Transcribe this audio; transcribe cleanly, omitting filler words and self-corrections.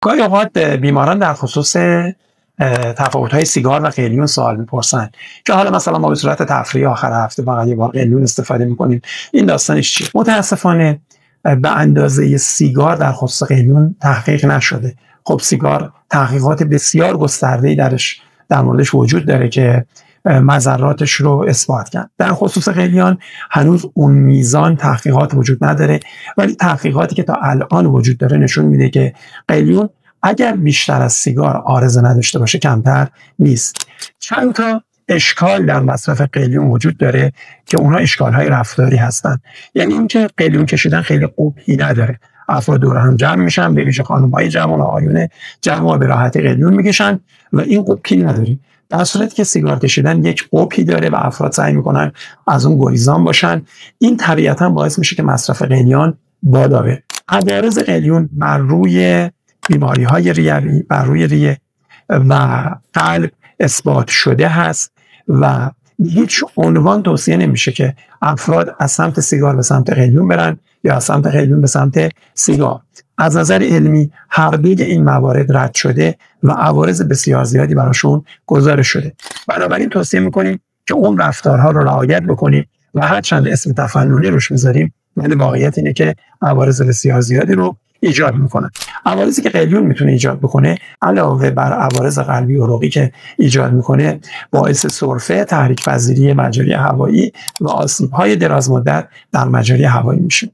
گاهی اوقات بیماران در خصوص تفاوت‌های سیگار و قلیون سوال می‌پرسن که حالا مثلا ما به صورت تفریحی آخر هفته فقط یه بار قلیون استفاده می‌کنیم، این داستانش چیه؟ متأسفانه به اندازه سیگار در خصوص قلیون تحقیق نشده. خب سیگار تحقیقات بسیار گسترده‌ای در موردش وجود داره که مضراتش رو اثبات کرد. در خصوص قلیان هنوز اون میزان تحقیقات وجود نداره، ولی تحقیقاتی که تا الان وجود داره نشون میده که قلیون اگر بیشتر از سیگار عارضه نداشته باشه کمتر نیست. چند تا اشکال در مصرف قلیون وجود داره که اونها اشکال‌های رفتاری هستن. یعنی اینکه قلیون کشیدن خیلی قبحی نداره. افراد دور هم جمع میشن، به ویژه خانم‌های جوان و آقایون جوان به راحتی قلیون میکشن و این قبحی نداره. در صورتی که سیگار کشیدن یک قبحی داره و افراد سعی میکنن از اون گریزان باشن. این طبیعتا باعث میشه که مصرف قلیان بالا بره. عوارض قلیون بر روی بیماری‌های ریوی، بر روی ریه و قلب اثبات شده هست و هیچ عنوان توصیه نمیشه که افراد از سمت سیگار به سمت قلیون برن یا از سمت قلیون به سمت سیگار. از نظر علمی هر دوی این موارد رد شده و عوارض بسیار زیادی براشون گزارش شده. بنابراین توصیه میکنیم که اون رفتارها رو رعایت بکنیم و هرچند اسم تفننی روش میذاریم، ولی واقعیت اینه که عوارض بسیار زیادی رو ایجاد میکنه. عوارضی که قلیون میتونه ایجاد بکنه علاوه بر عوارض قلبی و عروقی که ایجاد میکنه، باعث سرفه، تحریک پذیری مجاری هوایی و آسیب‌های دراز مدت در مجاری هوایی میشه.